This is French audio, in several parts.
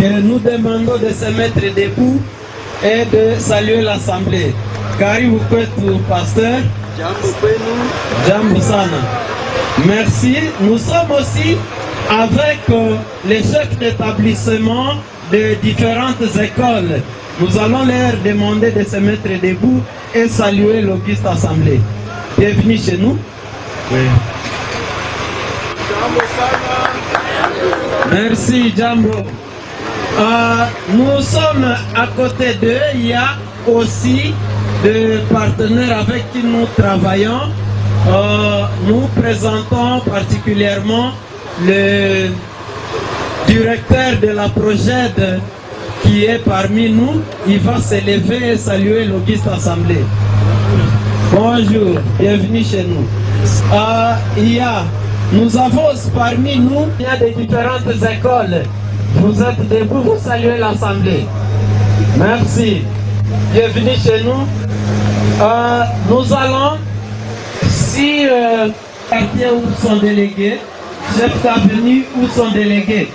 que nous demandons de se mettre debout et de saluer l'Assemblée. Karibu kwetu, pasteur. Jambo sana. Merci. Nous sommes aussi avec les chefs d'établissement de différentes écoles. Nous allons leur demander de se mettre debout et saluer l'Auguste Assemblée. Bienvenue chez nous. Oui. Merci, Jambo. Nous sommes à côté d'eux. Il y a aussi des partenaires avec qui nous travaillons. Nous présentons particulièrement le directeur de la Projed qui est parmi nous. Il va se lever et saluer l'Auguste Assemblée. Bonjour, bienvenue chez nous. Nous avons parmi nous, il y a des différentes écoles. Vous êtes debout, vous saluez l'Assemblée. Merci. Bienvenue chez nous. Nous allons, si quartier où sont délégués, chef d'avenue où sont délégués.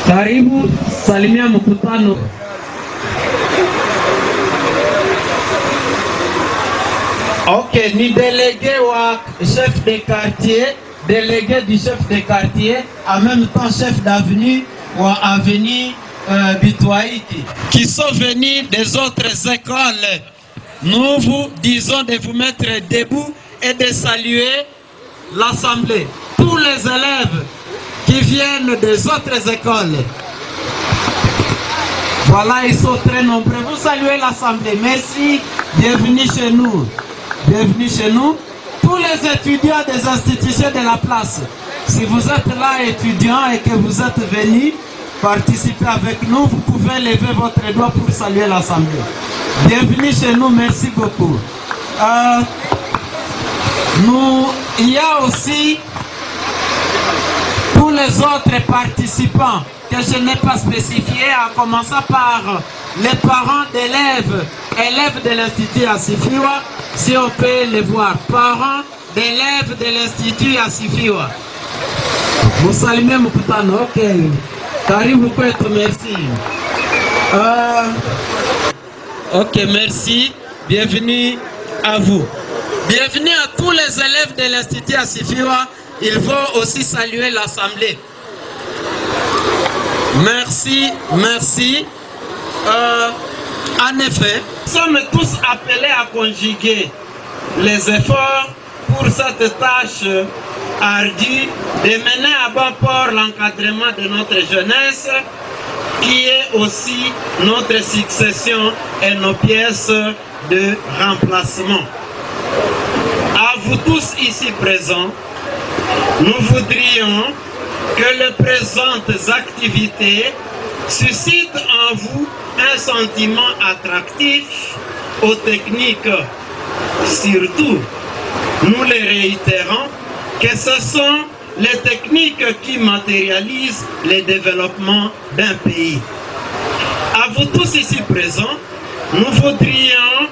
Karibu, salimia mkutano. Ok, ni délégué ou chef de quartier, délégué du chef de quartier, en même temps chef d'avenue ou avenue Bitwaïki, qui sont venus des autres écoles. Nous vous disons de vous mettre debout et de saluer l'Assemblée. Tous les élèves qui viennent des autres écoles. Voilà, ils sont très nombreux. Vous saluez l'Assemblée. Merci. Bienvenue chez nous. Bienvenue chez nous. Tous les étudiants des institutions de la place. Si vous êtes là, étudiants, et que vous êtes venus participer avec nous, vous pouvez lever votre doigt pour saluer l'Assemblée. Bienvenue chez nous. Merci beaucoup. Il y a aussi tous les autres participants que je n'ai pas spécifiés, en commençant par les parents d'élèves, élèves de l'Institut Asifiwa, si on peut les voir, parents d'élèves de l'Institut Asifiwa. Vous saluez mkutano, ok. Karibu kwetu, merci. Ok, merci. Bienvenue à vous. Bienvenue à tous les élèves de l'Institut Asifiwa. Ils vont aussi saluer l'Assemblée. Merci, merci. En effet, nous sommes tous appelés à conjuguer les efforts pour cette tâche ardue de mener à bon port l'encadrement de notre jeunesse, qui est aussi notre succession et nos pièces de remplacement. À vous tous ici présents, nous voudrions que les présentes activités suscitent en vous un sentiment attractif aux techniques. Surtout, nous les réitérons que ce sont les techniques qui matérialisent le développement d'un pays. À vous tous ici présents, nous voudrions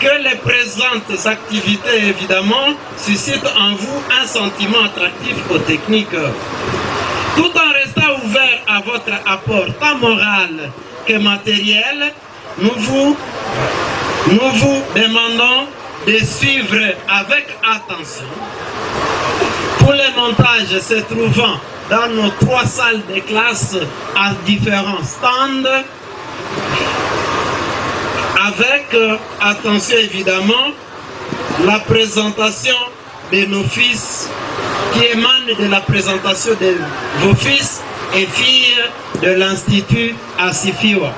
que les présentes activités, évidemment, suscitent en vous un sentiment attractif aux techniques. Tout en restant ouvert à votre apport tant moral que matériel, nous vous demandons de suivre avec attention pour les montages se trouvant dans nos 3 salles de classe à différents stands, avec attention évidemment la présentation de nos fils qui émanent de la présentation de vos fils et filles de l'Institut Asifiwa.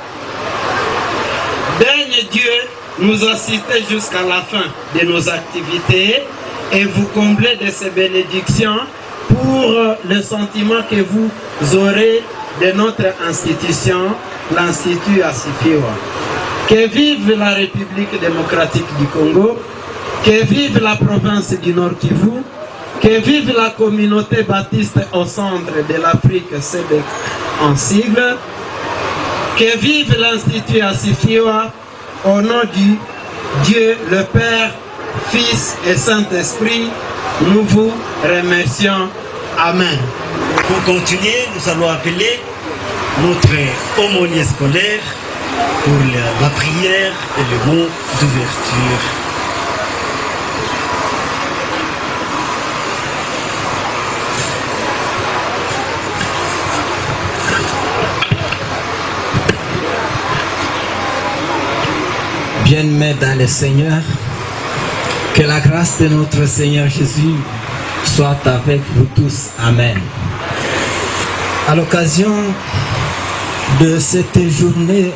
Daigne Dieu nous assister jusqu'à la fin de nos activités et vous combler de ces bénédictions pour le sentiment que vous aurez de notre institution, l'Institut Asifiwa. Que vive la République démocratique du Congo, que vive la province du Nord Kivu, que vive la communauté baptiste au centre de l'Afrique, SEDEC en sigle, que vive l'Institut Asifiwa au nom du Dieu le Père Fils et Saint-Esprit, nous vous remercions. Amen. Pour continuer, nous allons appeler notre aumônier scolaire pour la prière et le mot d'ouverture. Bien-aimés dans le Seigneur, que la grâce de notre Seigneur Jésus soit avec vous tous. Amen. À l'occasion de cette journée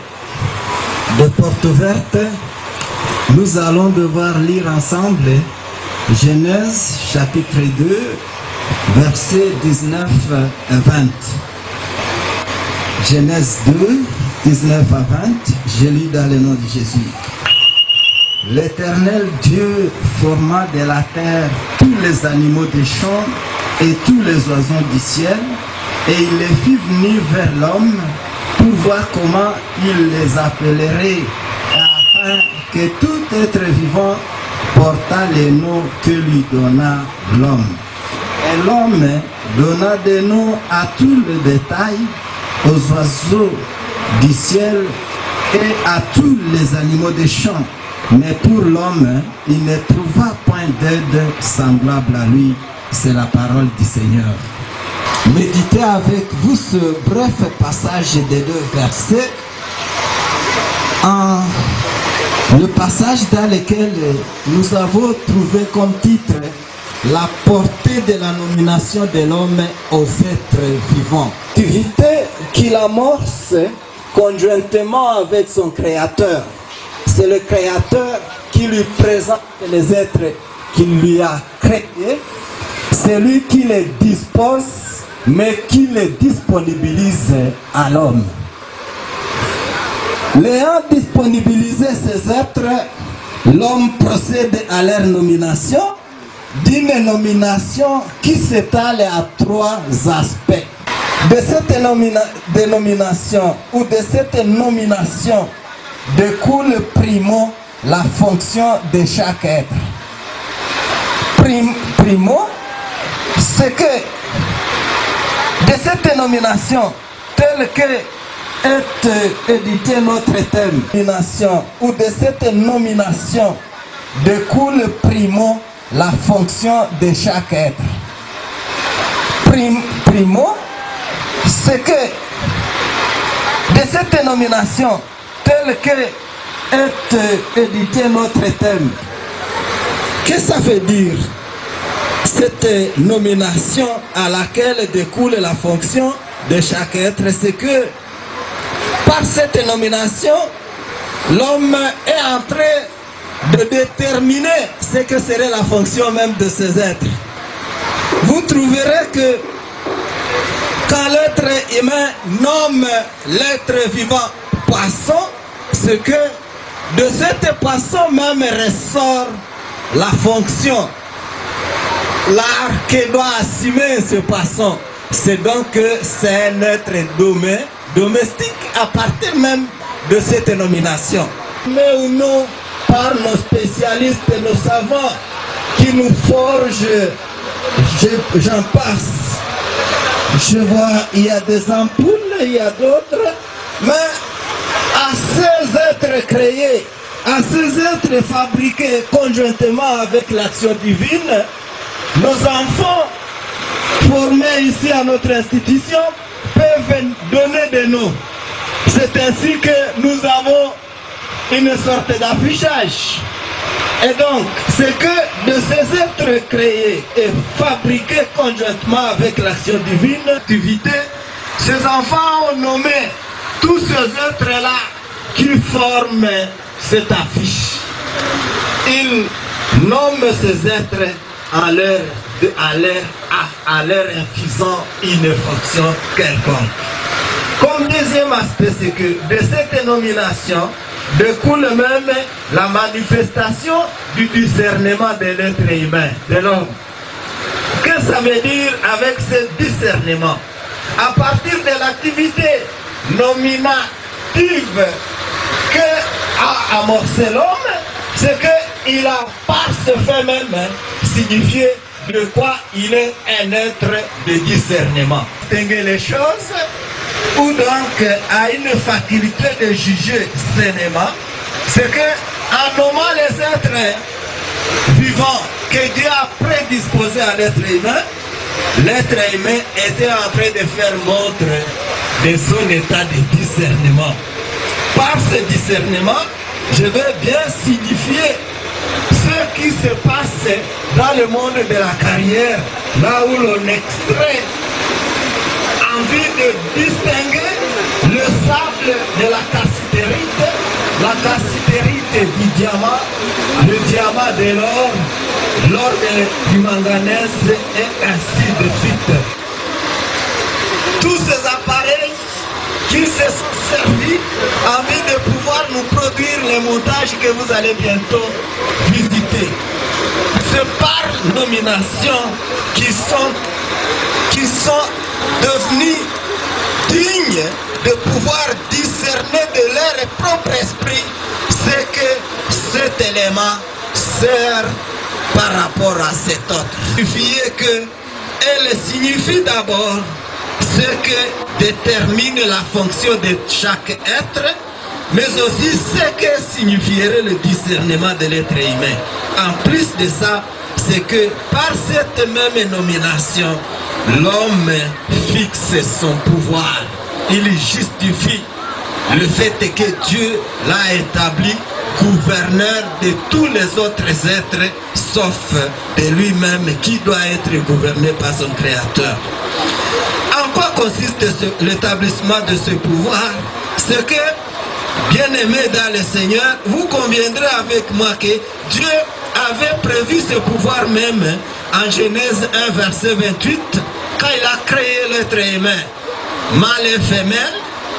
de porte ouverte, nous allons devoir lire ensemble Genèse chapitre 2, versets 19 à 20. Genèse 2, 19 à 20, je lis dans le nom de Jésus. L'Éternel Dieu forma de la terre tous les animaux des champs et tous les oiseaux du ciel, et il les fit venir vers l'homme pour voir comment il les appellerait, afin que tout être vivant portât les noms que lui donna l'homme. Et l'homme donna des noms à tout le détail, aux oiseaux du ciel et à tous les animaux des champs. Mais pour l'homme, il ne trouva point d'aide semblable à lui. C'est la parole du Seigneur. Méditez avec vous ce bref passage des deux versets. Le passage dans lequel nous avons trouvé comme titre la portée de la nomination de l'homme aux êtres vivants. Activité qu'il amorce conjointement avec son Créateur. C'est le Créateur qui lui présente les êtres qu'il lui a créés. C'est lui qui les dispose, mais qui les disponibilise à l'homme. L'ayant disponibilisé ces êtres, l'homme procède à leur nomination, d'une nomination qui s'étale à trois aspects. De cette dénomination ou de cette nomination découle primo la fonction de chaque être. Primo, c'est que de cette nomination telle que est édité notre thème, ou de cette nomination découle primo la fonction de chaque être. Primo, c'est que de cette nomination telle que est édité notre thème. Qu'est-ce que ça veut dire? Cette nomination à laquelle découle la fonction de chaque être, c'est que par cette nomination, l'homme est en train de déterminer ce que serait la fonction même de ces êtres. Vous trouverez que quand l'être humain nomme l'être vivant poisson, c'est que de cette poisson même ressort la fonction, l'art que doit assumer ce poisson. C'est donc que c'est un être domestique à partir même de cette nomination. Mais ou non, par nos spécialistes, nos savants qui nous forgent, j'en passe. Je vois, il y a des ampoules, il y a d'autres, mais à ces êtres créés, à ces êtres fabriqués conjointement avec l'action divine, nos enfants formés ici à notre institution peuvent donner des noms. C'est ainsi que nous avons une sorte d'affichage. Et donc, c'est que de ces êtres créés et fabriqués conjointement avec l'action divine, ces enfants ont nommé tous ces êtres-là qui forment cette affiche. Ils nomment ces êtres à leur infusant une fonction quelconque. Comme deuxième aspect, c'est que de cette nomination découle même la manifestation du discernement de l'être humain, de l'homme. Qu'est-ce que ça veut dire avec ce discernement? À partir de l'activité nominative qu'a amorcé l'homme, c'est il a par ce fait même signifié de quoi il est un être de discernement. Distinguer les choses ou donc a une faculté de juger sainement, c'est que en nommant les êtres vivants que Dieu a prédisposés à l'être humain, l'être humain était en train de faire montre de son état de discernement. Par ce discernement, je vais bien signifier ce qui se passe dans le monde de la carrière, là où l'on extrait en vue de distinguer le sable de la cassitérite, la cassitérite du diamant, le diamant de l'or, l'or du manganèse et ainsi de suite. Tous ces appareils qui se sont servis en vue de pouvoir nous produire les montages que vous allez bientôt visiter. C'est par nomination qui sont devenus dignes de pouvoir discerner de leur propre esprit ce que cet élément sert par rapport à cet autre. Il suffit qu'elle signifie d'abord ce que détermine la fonction de chaque être, mais aussi ce que signifierait le discernement de l'être humain. En plus de ça, c'est que par cette même nomination, l'homme fixe son pouvoir. Il justifie le fait que Dieu l'a établi gouverneur de tous les autres êtres, sauf de lui-même qui doit être gouverné par son Créateur. En quoi consiste l'établissement de ce pouvoir? C'est que, bien-aimés dans le Seigneur, vous conviendrez avec moi que Dieu avait prévu ce pouvoir même en Genèse 1, verset 28, quand il a créé l'être humain, mâle et femelle,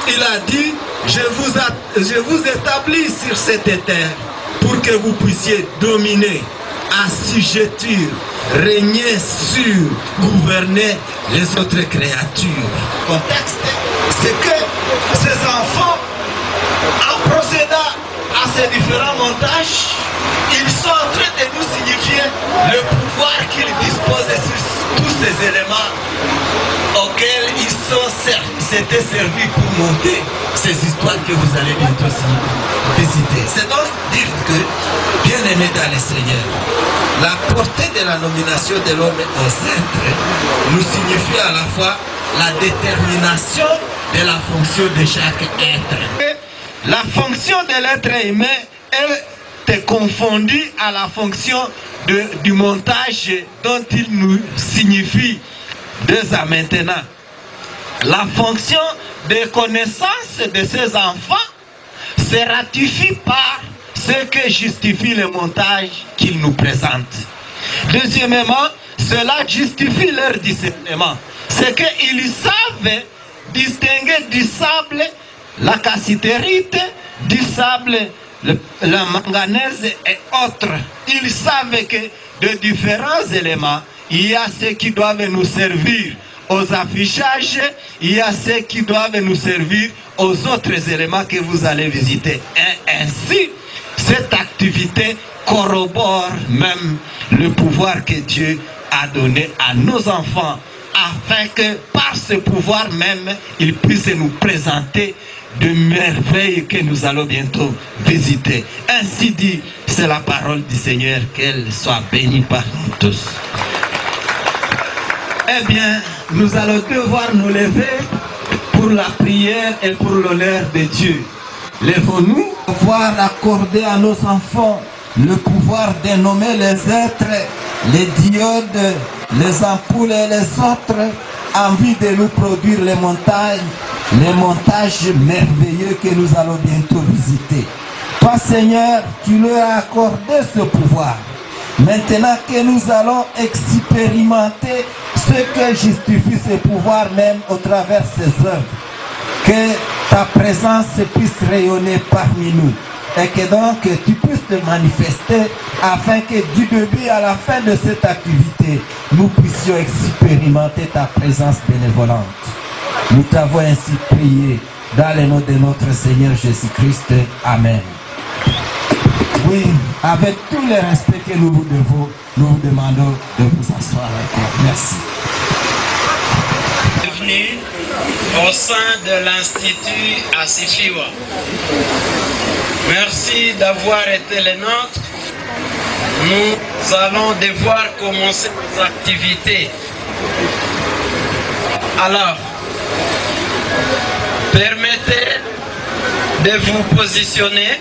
il a dit, je vous établis sur cette terre pour que vous puissiez dominer, assujettir, régner sur, gouverner les autres créatures. Le contexte, c'est que ces enfants, en procédant à ces différents montages, ils sont en train de nous signifier le pouvoir qu'ils disposent sur tous ces éléments auxquels ils s'étaient servis pour monter ces histoires que vous allez bientôt visiter. C'est donc dire que, bien aimé dans le Seigneur, la portée de la nomination de l'homme aux êtres nous signifie à la fois la détermination de la fonction de chaque être. La fonction de l'être humain, elle est confondue à la fonction du montage dont il nous signifie deux ans maintenant. La fonction de connaissance de ces enfants se ratifie par ce que justifie le montage qu'ils nous présentent. Deuxièmement, cela justifie leur discernement. C'est qu'ils savent distinguer du sable la cassitérite, du sable la manganèse et autres. Ils savent que de différents éléments, il y a ceux qui doivent nous servir aux affichages, il y a ceux qui doivent nous servir aux autres éléments que vous allez visiter. Et ainsi, cette activité corrobore même le pouvoir que Dieu a donné à nos enfants, afin que par ce pouvoir même, ils puissent nous présenter de merveilles que nous allons bientôt visiter. Ainsi dit, c'est la parole du Seigneur, qu'elle soit bénie par nous tous. Eh bien, nous allons devoir nous lever pour la prière et pour l'honneur de Dieu. Lèvons-nous, pouvoir accorder à nos enfants le pouvoir de nommer les êtres, les diodes, les ampoules et les autres, en vue de nous produire les montages merveilleux que nous allons bientôt visiter. Toi, Seigneur, tu leur as accordé ce pouvoir. Maintenant que nous allons expérimenter ce que justifie ce pouvoir même au travers de ces œuvres, que ta présence puisse rayonner parmi nous et que donc tu puisses te manifester afin que du début à la fin de cette activité, nous puissions expérimenter ta présence bénévolente. Nous t'avons ainsi prié dans le nom de notre Seigneur Jésus-Christ. Amen. Oui, avec tout le respect que nous vous devons, nous vous demandons de vous asseoir encore. Merci. Bienvenue au sein de l'Institut Asifiwa. Merci d'avoir été les nôtres. Nous allons devoir commencer nos activités. Alors, permettez de vous positionner.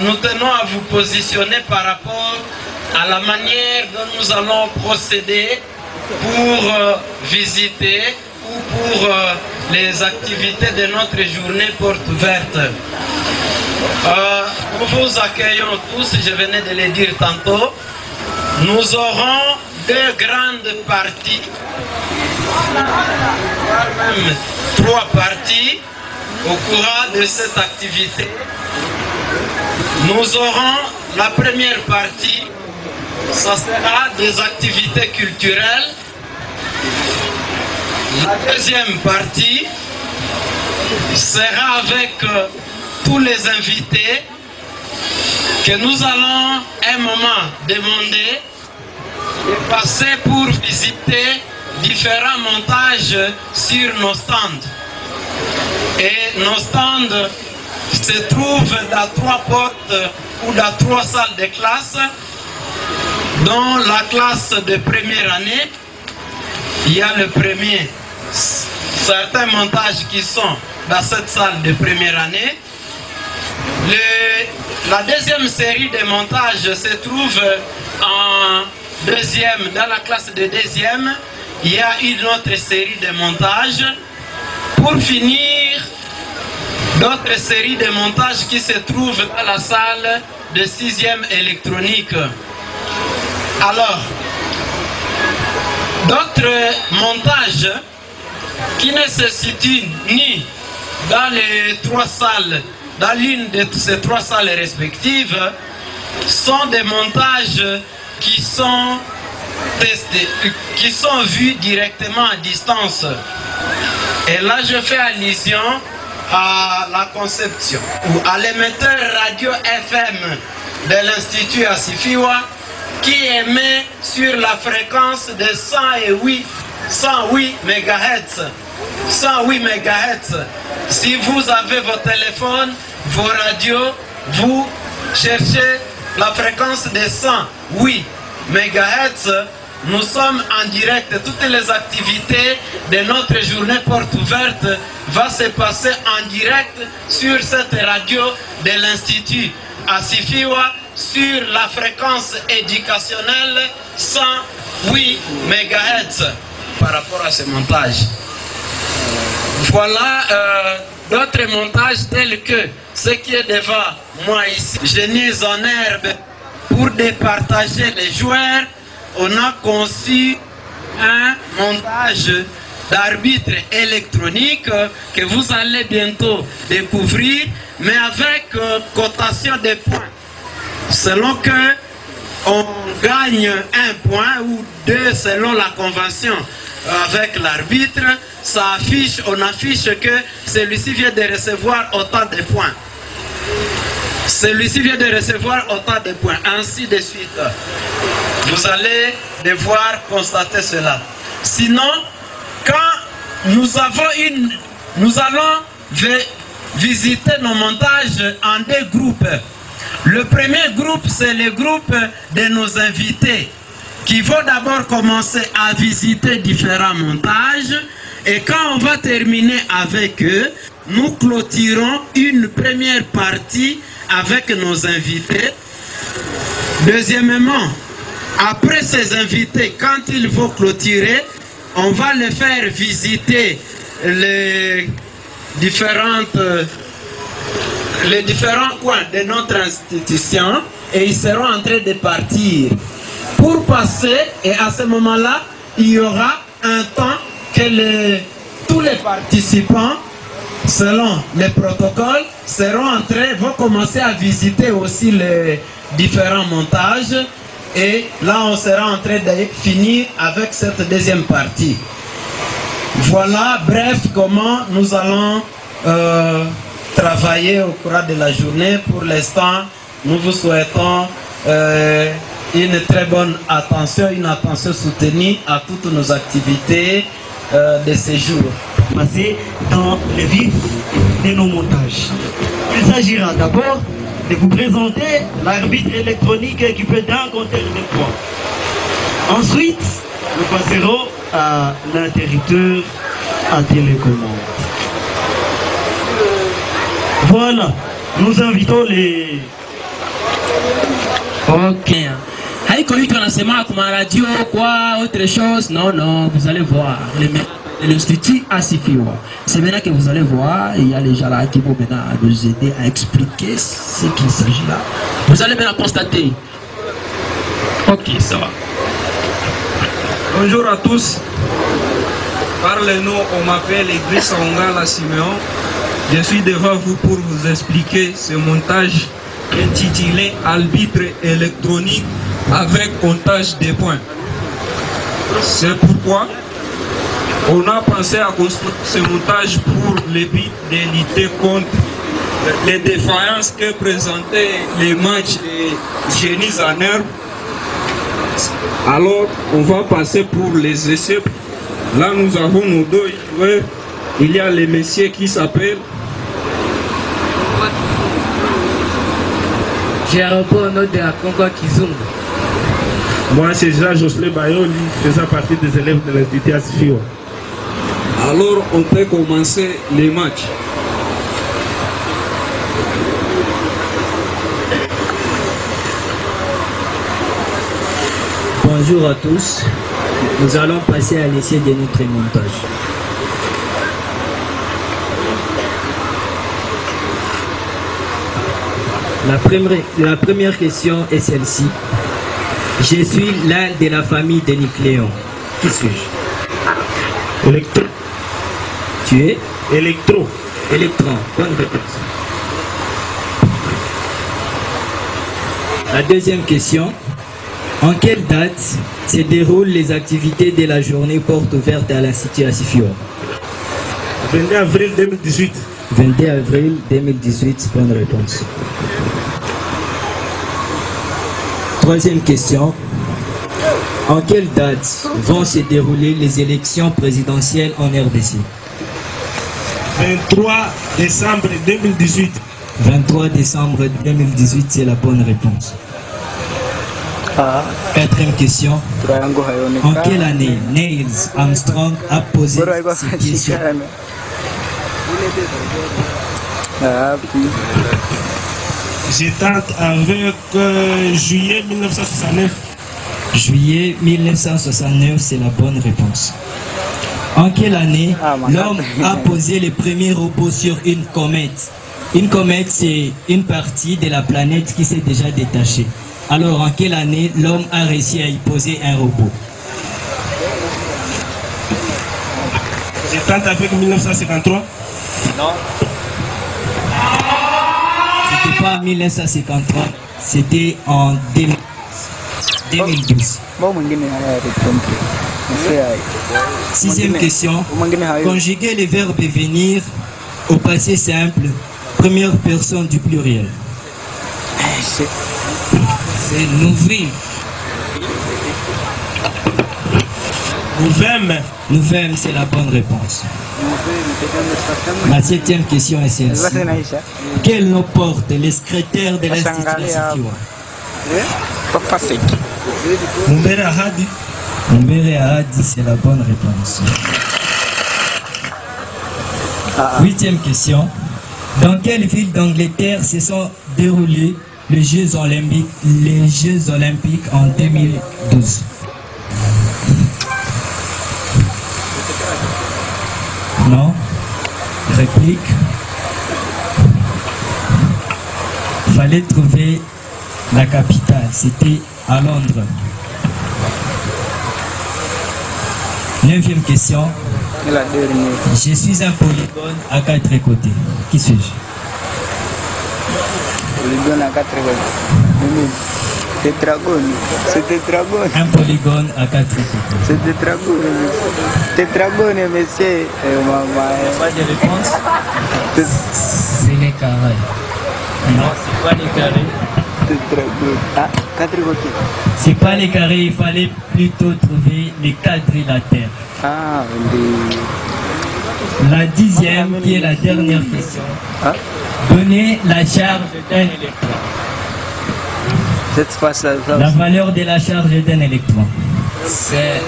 Nous tenons à vous positionner par rapport à la manière dont nous allons procéder pour visiter ou pour les activités de notre journée porte ouverte. Nous vous accueillons tous, je venais de le dire tantôt. Nous aurons deux grandes parties, voire même 3 parties au cours de cette activité. Nous aurons la première partie, ça sera des activités culturelles. La deuxième partie sera avec tous les invités que nous allons un moment demander de passer pour visiter différents montages sur nos stands. Et nos stands se trouvent dans 3 portes ou dans 3 salles de classe. Dans la classe de première année, il y a le premier, certains montages qui sont dans cette salle de première année. La deuxième série de montages se trouve en deuxième, dans la classe de deuxième. Il y a une autre série de montages. Pour finir, d'autres séries de montages qui se trouvent dans la salle de 6e électronique. Alors, d'autres montages qui ne se situent ni dans les 3 salles, dans l'une de ces 3 salles respectives, sont des montages qui sont testés, qui sont vus directement à distance. Et là, je fais allusion à la conception ou à l'émetteur radio FM de l'Institut Asifiwa qui émet sur la fréquence de 108 MHz. 108 MHz. Si vous avez vos téléphones, vos radios, vous cherchez la fréquence de 108 MHz. Nous sommes en direct. Toutes les activités de notre journée porte ouverte vont se passer en direct sur cette radio de l'Institut Asifiwa sur la fréquence éducationnelle 108 MHz par rapport à ce montage. Voilà d'autres montages tels que ce qui est devant moi ici, Génies en herbe, pour départager les joueurs. On a conçu un montage d'arbitre électronique que vous allez bientôt découvrir, mais avec cotation des points. Selon que on gagne 1 point ou 2 selon la convention avec l'arbitre, ça affiche, on affiche que celui-ci vient de recevoir autant de points. Celui-ci vient de recevoir autant de points, ainsi de suite. Vous allez devoir constater cela. Sinon, quand nous allons visiter nos montages en 2 groupes. Le premier groupe, c'est le groupe de nos invités qui vont d'abord commencer à visiter différents montages. Et quand on va terminer avec eux, nous clôturons une première partie avec nos invités. Deuxièmement, après ces invités, quand ils vont clôturer, on va les faire visiter les différents coins de notre institution et ils seront en train de partir pour passer, et à ce moment-là, il y aura un temps que tous les participants, selon les protocoles, vont commencer à visiter aussi les différents montages. Et là, on sera en train de finir avec cette deuxième partie. Voilà, bref, comment nous allons travailler au cours de la journée. Pour l'instant, nous vous souhaitons une très bonne attention, une attention soutenue à toutes nos activités de ce jour. Passer dans le vif de nos montages. Il s'agira d'abord de vous présenter l'arbitre électronique qui peut d'un compteur de points. Ensuite, nous passerons à l'interrupteur à télécommande. Voilà, nous invitons les... Ok. Haïko yu tunasema comme radio quoi autre chose. Non, non, vous allez voir. L'Institut Asifiwa. C'est maintenant que vous allez voir, il y a les gens là qui vont maintenant nous aider à expliquer ce qu'il s'agit là. Vous allez maintenant constater. Ok, ça va. Bonjour à tous. Par le nom, on m'appelle Idriss Ongala Siméon. Je suis devant vous pour vous expliquer ce montage intitulé arbitre électronique avec comptage des points. C'est pourquoi on a pensé à construire ce montage pour le but de lutter contre les défaillances que présentaient les matchs des génies en herbe. Alors, on va passer pour les essais. Là, nous avons nos deux joueurs. Il y a le monsieur qui s'appelle J'ai repris au nom de la Congo Kizungu. Moi, c'est Jean-Jocelyn Bayoli, faisant partie des élèves de l'Institut Asifiwa. Alors, on peut commencer les matchs. Bonjour à tous. Nous allons passer à l'essai de notre montage. La première question est celle-ci. Je suis l'un de la famille de Nicléon. Qui suis-je? Électron. Tu es? Électron. Électron. Bonne réponse. La deuxième question. En quelle date se déroulent les activités de la journée porte ouverte à l'Institut Asifiwa? 22 avril 2018. 22 avril 2018, bonne réponse. Troisième question. En quelle date vont se dérouler les élections présidentielles en RDC? 23 décembre 2018. 23 décembre 2018, c'est la bonne réponse. Quatrième question. En quelle année Neil Armstrong a posé ses pieds sur... Je tente avec juillet 1969. Juillet 1969, c'est la bonne réponse. En quelle année l'homme a posé le premier robot sur une comète? Une comète, c'est une partie de la planète qui s'est déjà détachée. Alors, en quelle année l'homme a réussi à y poser un robot? Je tente avec 1953. Non. C'était pas en 1953, c'était en 2012. Sixième question. Conjuguer les verbes venir au passé simple, première personne du pluriel. C'est nouvelle. Nouvelle, c'est la bonne réponse. La septième question est celle-ci. Quel nom porte le secrétaire de l'Institut Asifiwa? Mumbere Ahadi. Mumbere Ahadi, c'est la bonne réponse. Huitième question. Dans quelle ville d'Angleterre se sont déroulés les Jeux Olympiques en 2012? Non? Réplique. Fallait trouver la capitale. C'était à Londres. Neuvième question. Je suis un polygone à 4 côtés. Qui suis-je? Polygone à 4 côtés. Tétragone. C'est tétragone. Un polygone à 4 côtés. C'est tétragone. Tétragone, monsieur. Pas de réponse. C'est les carrés. Non, c'est pas les carrés. Tétragone. Ah, 4 côtés. C'est pas les carrés, il fallait plutôt trouver les quadrilatères. Ah, La 10e, qui est la dernière question. Ah? Donnez la charge d'un électron. Cette fois, ça. La valeur de la charge d'un électron. C'est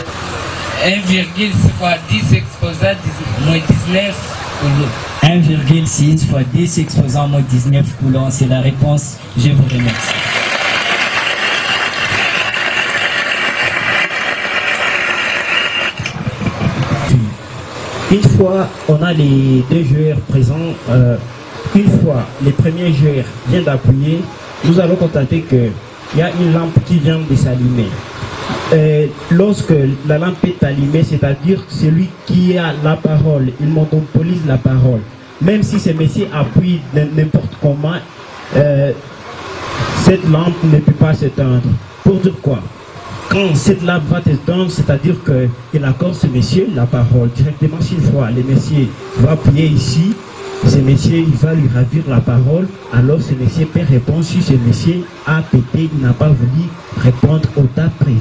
1,6 fois 10 exposant moins 19 coulombs. 1,6 fois 10 exposant moins 19 coulombs, c'est la réponse. Je vous remercie. Une fois on a les deux joueurs présents, une fois les premiers joueurs viennent d'appuyer, nous allons constater qu'il y a une lampe qui vient de s'allumer. Lorsque la lampe est allumée, c'est-à-dire celui qui a la parole, il monopolise la parole. Même si ce monsieur appuie n'importe comment, cette lampe ne peut pas s'éteindre. Pour dire quoi? Quand cette lampe va s'éteindre, c'est-à-dire qu'il accorde ce monsieur la parole directement. S'il fois le monsieur va appuyer ici, ce monsieur il va lui ravir la parole, alors ce monsieur peut répondre. Si ce monsieur a pété, il n'a pas voulu répondre au temps prévu.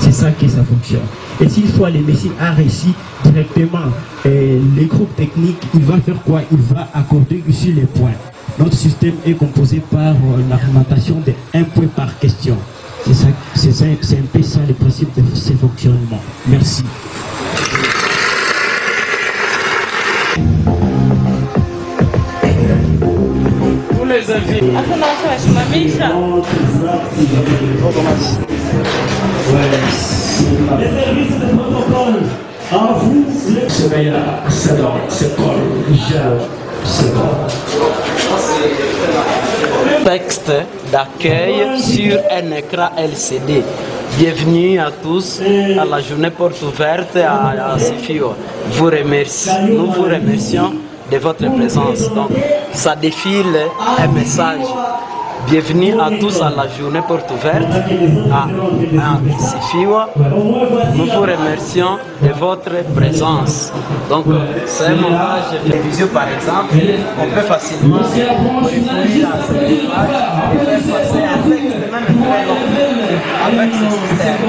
C'est ça que ça fonctionne. Et s'il fois le monsieur a réussi directement, les groupes techniques, il va faire quoi? Il va accorder ici les points. Notre système est composé par l'argumentation de 1 point par question. C'est un peu ça le principe de ce fonctionnement. Merci. Pour les invités. Les services de protocole, en vous, c'est dans ce col, c'est Texte d'accueil sur un écran LCD. Bienvenue à tous à la journée porte ouverte à Sifio. Nous vous remercions de votre présence. Donc, ça défile un message. Bienvenue à tous à la journée porte ouverte à Sifio. Nous vous remercions de votre présence. Donc, c'est un montage de télévision par exemple. On peut facilement recourir à cette image et faire passer un texte même très long avec ce système.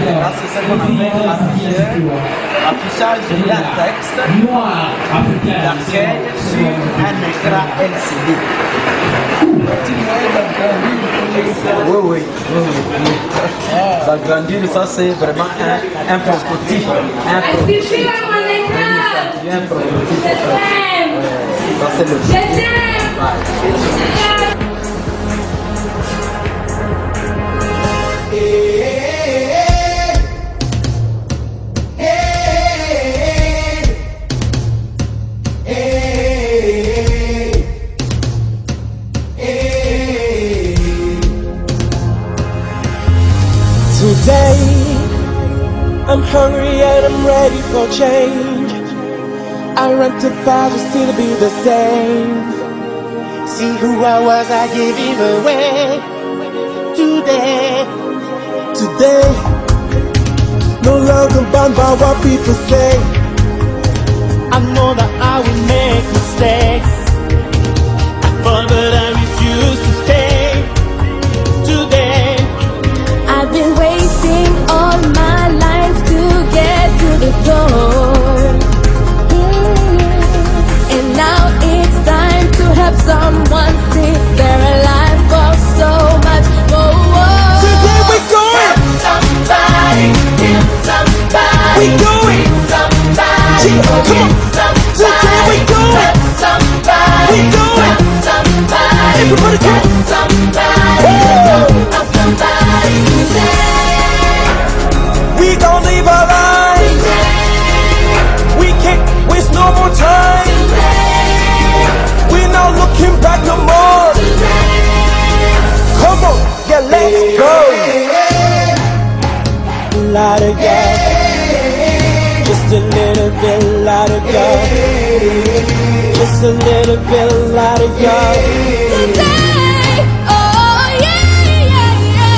Là, c'est ce qu'on appelle affichage d'un texte d'accueil sur un écran LCD. Oui. D'agrandir, ça c'est vraiment un prototype. Un prototype. Ça c'est le Today, I'm hungry and I'm ready for change. I run too fast to still be the same. See who I was, I gave him away. Today, no longer bound by what people say. I know that I will make mistakes. I fall but I refuse to stay. Today, I've been waiting all my life to get to the door. And now it's time to help someone see they're alive for so much more. Today we're going. Somebody, somebody, we going. Somebody, come on. Today we going. Somebody, we going. Somebody, everybody come on. Somebody, somebody today. We gon' live our lives. We can't waste no more time. We're not looking back no more. Come on, yeah, let's go. Louder, God. Just a little bit louder, God. Just a little bit louder, God. Today, oh yeah, yeah, yeah.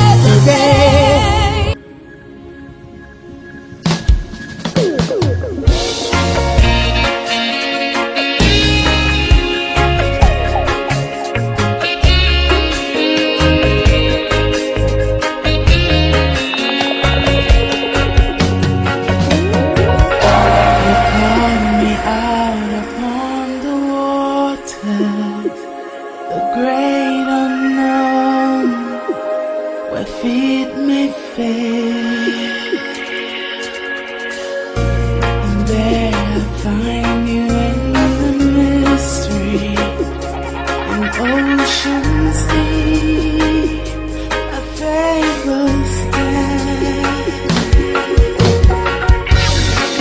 find you in the mystery, in oceans deep, a faithful stand.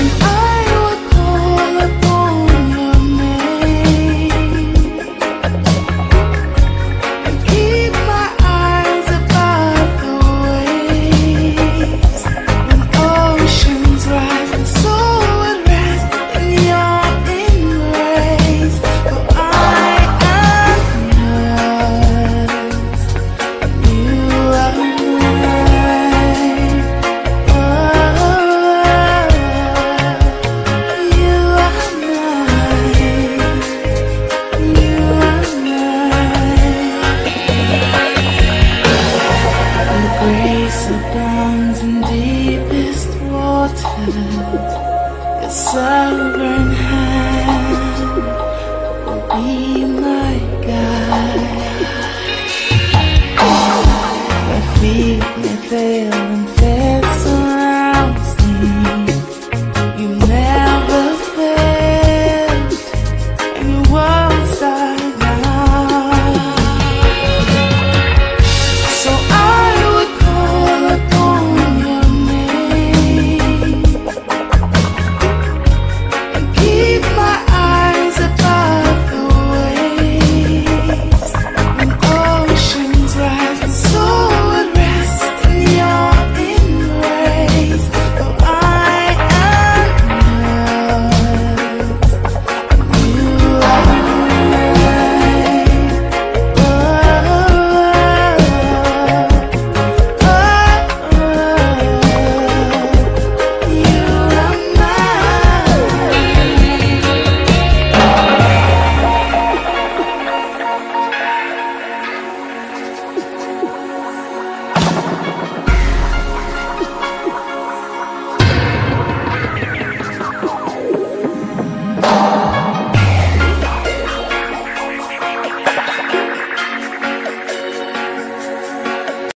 And I will call upon your name and keep my eyes above the waves. When oceans rise, my soul would rest in your embrace. For I am yours, you are mine. Oh, you are mine, you are mine. Your grace abounds in deepest waters. Your sovereign hand will be my guide. My feet may fail and